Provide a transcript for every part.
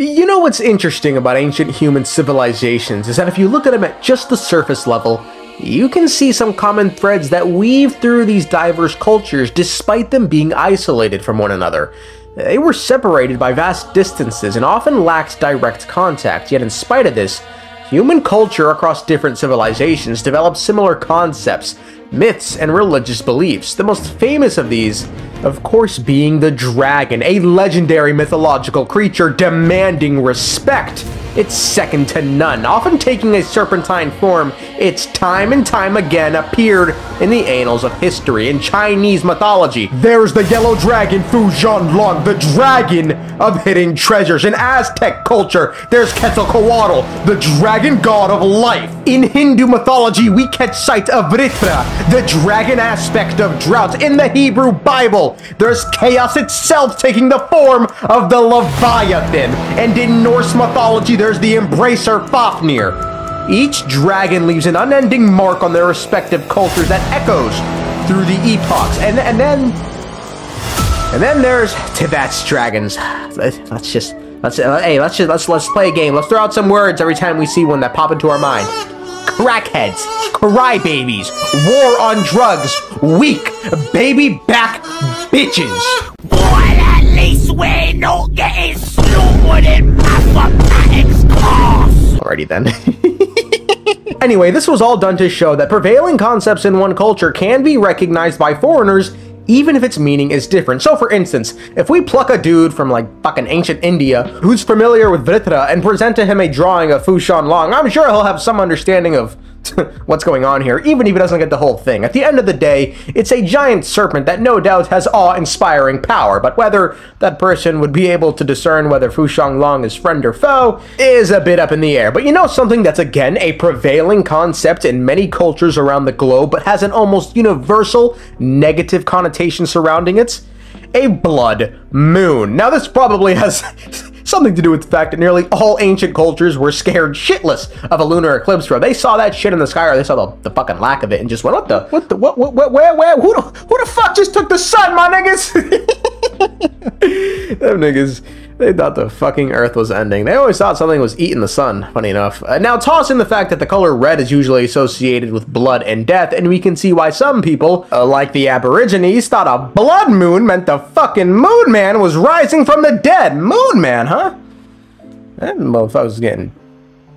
You know what's interesting about ancient human civilizations is that if you look at them at just the surface level, you can see some common threads that weave through these diverse cultures despite them being isolated from one another. They were separated by vast distances and often lacked direct contact, yet in spite of this, human culture across different civilizations developed similar concepts, myths, and religious beliefs. The most famous of these, of course, being the dragon, a legendary mythological creature demanding respect. It's second to none, often taking a serpentine form. It's time and time again appeared in the annals of history. In Chinese mythology, there's the yellow dragon Fu Zhanlong, the dragon of hidden treasures. In Aztec culture, there's Quetzalcoatl, the dragon god of life. In Hindu mythology, we catch sight of Vritra, the dragon aspect of drought. In the Hebrew Bible, there's chaos itself taking the form of the Leviathan. And in Norse mythology, there's the embracer Fafnir. Each dragon leaves an unending mark on their respective cultures that echoes through the epochs. And then there's Teyvat's dragons. Let's play a game. Let's throw out some words every time we see one that pop into our mind. Crackheads, crybabies, war on drugs, weak, baby back bitches. Boy, at least we not getting stupid in mathematics class. Alrighty then. Anyway, this was all done to show that prevailing concepts in one culture can be recognized by foreigners even if its meaning is different. So for instance, if we pluck a dude from like fucking ancient India who's familiar with Vritra and present to him a drawing of Fu Zhanlong, I'm sure he'll have some understanding of what's going on here, even if he doesn't get the whole thing. At the end of the day, it's a giant serpent that no doubt has awe-inspiring power, but whether that person would be able to discern whether Fu Zhanlong is friend or foe is a bit up in the air. But you know something that's again a prevailing concept in many cultures around the globe, but has an almost universal negative connotation surrounding it? A blood moon. Now this probably has something to do with the fact that nearly all ancient cultures were scared shitless of a lunar eclipse, bro. They saw that shit in the sky, or they saw the fucking lack of it, and just went, where, who the fuck just took the sun, my niggas? Them niggas, they thought the fucking earth was ending. They always thought something was eating the sun, funny enough. Now toss in the fact that the color red is usually associated with blood and death, and we can see why some people, like the Aborigines, thought a blood moon meant the fucking moon man was rising from the dead. Moon man, huh? That motherfucker's getting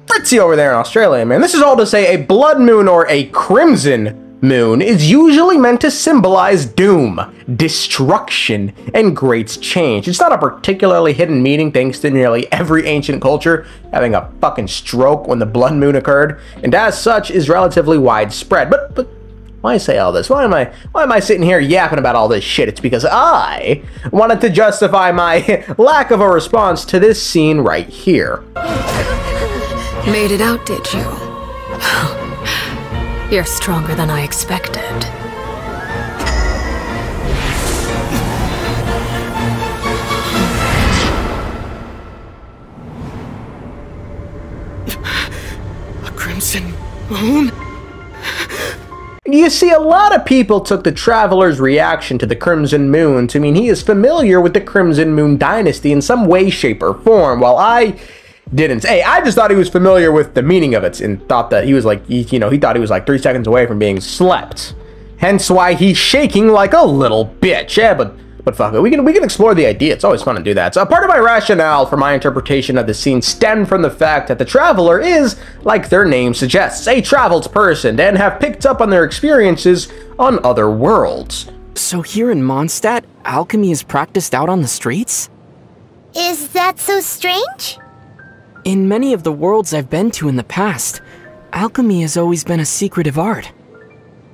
fritzy over there in Australia, man. This is all to say a blood moon or a crimson moon is usually meant to symbolize doom, destruction, and great change. It's not a particularly hidden meaning thanks to nearly every ancient culture having a fucking stroke when the blood moon occurred, and as such is relatively widespread. But why say all this? Why am I sitting here yapping about all this shit? It's because I wanted to justify my lack of a response to this scene right here. Made it out, did you? You're stronger than I expected. A crimson moon? You see, a lot of people took the Traveler's reaction to the Crimson Moon to mean he is familiar with the Crimson Moon dynasty in some way, shape, or form, while I didn't. Hey, I just thought he was familiar with the meaning of it and thought that he was like, he thought he was like 3 seconds away from being slept. Hence why he's shaking like a little bitch. Yeah, but fuck it, we can explore the idea. It's always fun to do that. So part of my rationale for my interpretation of the scene stemmed from the fact that the Traveler is, like their name suggests, a traveled person and have picked up on their experiences on other worlds. So here in Mondstadt, alchemy is practiced out on the streets? Is that so strange? In many of the worlds I've been to in the past, alchemy has always been a secretive art.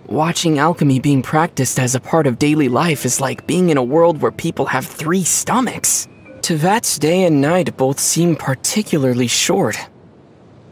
Watching alchemy being practiced as a part of daily life is like being in a world where people have 3 stomachs. Teyvat's day and night both seem particularly short.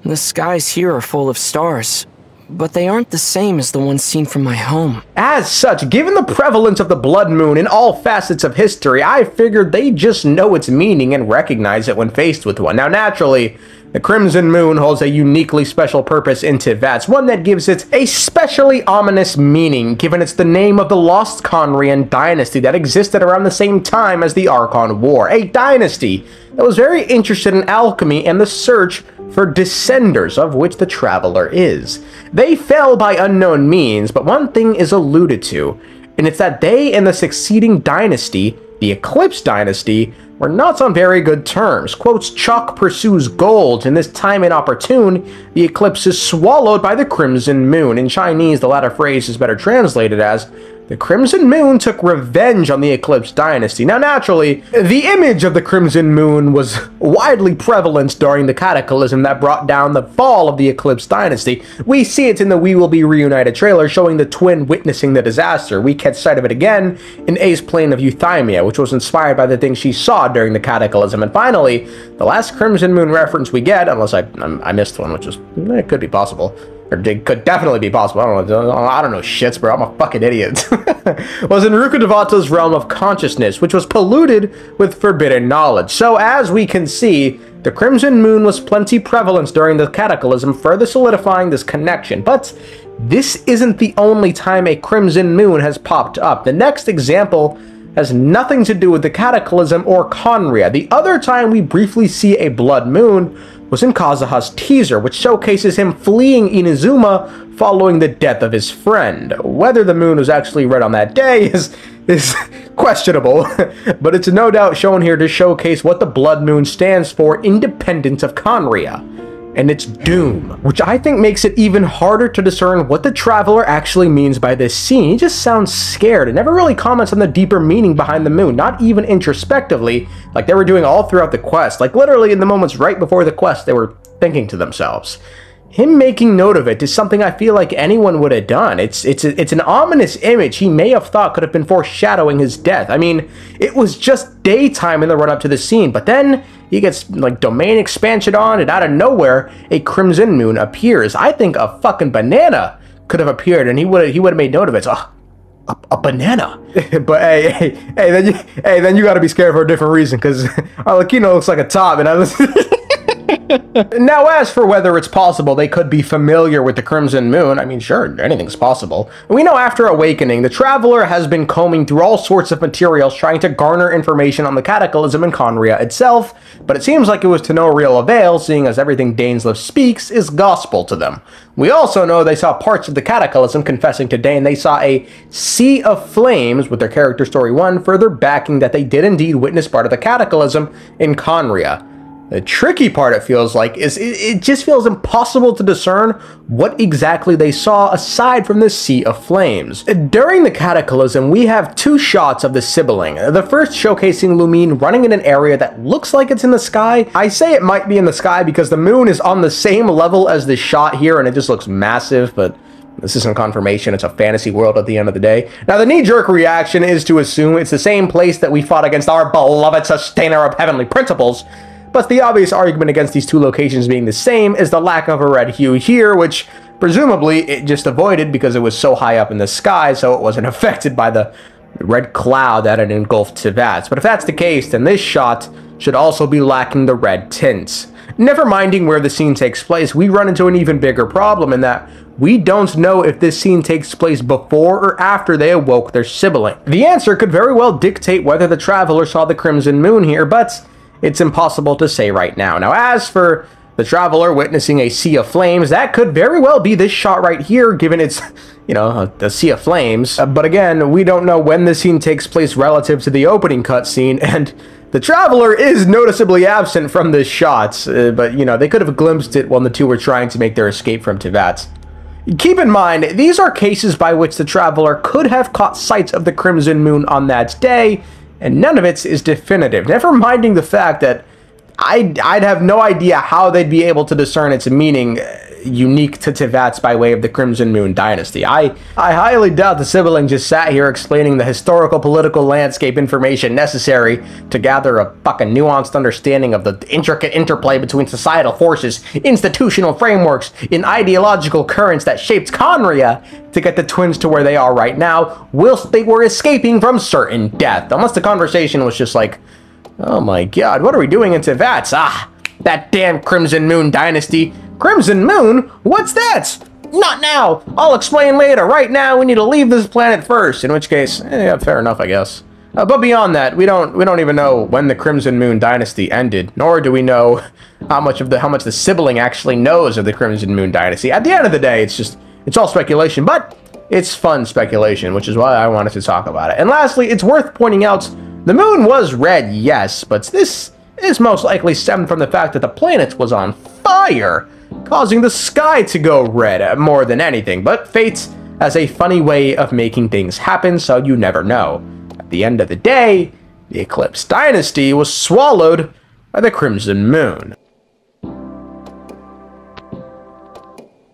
The skies here are full of stars, but they aren't the same as the ones seen from my home. As such, given the prevalence of the blood moon in all facets of history, I figured they just know its meaning and recognize it when faced with one. Now naturally, the Crimson Moon holds a uniquely special purpose in Teyvat's, one that gives it a specially ominous meaning, given it's the name of the lost Conrian dynasty that existed around the same time as the Archon War, a dynasty that was very interested in alchemy and the search for descenders, of which the Traveler is. They fell by unknown means, but one thing is alluded to, and it's that they and the succeeding dynasty, the Eclipse Dynasty, were not on very good terms. Quotes, Chuck pursues gold, and this time inopportune, the eclipse is swallowed by the Crimson Moon. In Chinese, the latter phrase is better translated as, the Crimson Moon took revenge on the Eclipse Dynasty. Now, naturally, the image of the Crimson Moon was widely prevalent during the cataclysm that brought down the fall of the Eclipse Dynasty. We see it in the We Will Be Reunited trailer showing the twin witnessing the disaster. We catch sight of it again in A's plane of Euthymia, which was inspired by the things she saw during the cataclysm. And finally, the last Crimson Moon reference we get, unless I missed one, which is, it could be possible. Or it could definitely be possible. I don't know shits, bro. I'm a fucking idiot. Was in Rukkhadevata's realm of consciousness, which was polluted with forbidden knowledge. So, as we can see, the Crimson Moon was plenty prevalent during the cataclysm, further solidifying this connection. But this isn't the only time a Crimson Moon has popped up. The next example has nothing to do with the cataclysm or Khaenri'ah. The other time we briefly see a blood moon was in Kazuha's teaser, which showcases him fleeing Inazuma following the death of his friend. Whether the moon was actually red on that day is questionable, but it's no doubt shown here to showcase what the blood moon stands for, independent of Khaenri'ah and its doom, which I think makes it even harder to discern what the Traveler actually means by this scene. He just sounds scared and never really comments on the deeper meaning behind the moon, not even introspectively, like they were doing all throughout the quest. Like literally in the moments right before the quest, they were thinking to themselves. Him making note of it is something I feel like anyone would have done. It's an ominous image he may have thought could have been foreshadowing his death. I mean, it was just daytime in the run-up to the scene, but then he gets, like, domain expansion on, and out of nowhere, a Crimson Moon appears. I think a fucking banana could have appeared, and he would have made note of it. So, a banana. But then you gotta be scared for a different reason, because Arlecchino looks like a top, and I was... Now, as for whether it's possible they could be familiar with the Crimson Moon, I mean, sure, anything's possible. We know after Awakening, the Traveler has been combing through all sorts of materials trying to garner information on the Cataclysm and Khaenri'ah itself, but it seems like it was to no real avail, seeing as everything Dainsleif speaks is gospel to them. We also know they saw parts of the Cataclysm, confessing to Dain they saw a sea of flames, with their character story 1 further backing that they did indeed witness part of the Cataclysm in Khaenri'ah. The tricky part, it feels like, is it just feels impossible to discern what exactly they saw aside from this sea of flames. During the Cataclysm, we have two shots of the sibling. The first showcasing Lumine running in an area that looks like it's in the sky. I say it might be in the sky because the moon is on the same level as the shot here and it just looks massive, but this isn't confirmation, it's a fantasy world at the end of the day. Now, the knee-jerk reaction is to assume it's the same place that we fought against our beloved sustainer of heavenly principles, but the obvious argument against these two locations being the same is the lack of a red hue here, which presumably it just avoided because it was so high up in the sky, so it wasn't affected by the red cloud that had engulfed Teyvat. But if that's the case, then this shot should also be lacking the red tints. Never minding where the scene takes place, we run into an even bigger problem in that we don't know if this scene takes place before or after they awoke their sibling. The answer could very well dictate whether the Traveler saw the Crimson Moon here, but it's impossible to say right now. Now, as for the Traveler witnessing a sea of flames, that could very well be this shot right here, given it's, you know, the sea of flames. But again, we don't know when the scene takes place relative to the opening cutscene, and the Traveler is noticeably absent from this shot. But, you know, they could have glimpsed it when the two were trying to make their escape from Teyvat. Keep in mind, these are cases by which the Traveler could have caught sight of the Crimson Moon on that day, and none of it is definitive, never minding the fact that I'd have no idea how they'd be able to discern its meaning unique to Teyvat's by way of the Crimson Moon Dynasty. I highly doubt the sibling just sat here explaining the historical political landscape information necessary to gather a fucking nuanced understanding of the intricate interplay between societal forces, institutional frameworks, and ideological currents that shaped Khaenri'ah to get the twins to where they are right now, whilst they were escaping from certain death. Unless the conversation was just like, oh my god, what are we doing in Teyvat? Ah, that damn Crimson Moon Dynasty. Crimson Moon? What's that? Not now! I'll explain later. Right now, we need to leave this planet first. In which case, yeah, fair enough, I guess. But beyond that, we don't even know when the Crimson Moon Dynasty ended, nor do we know how much the sibling actually knows of the Crimson Moon Dynasty. At the end of the day, it's all speculation, but it's fun speculation, which is why I wanted to talk about it. And lastly, it's worth pointing out, the moon was red, yes, but this is most likely stemmed from the fact that the planet was on fire, causing the sky to go red more than anything. But fate has a funny way of making things happen, so you never know. At the end of the day, the Eclipse Dynasty was swallowed by the Crimson Moon.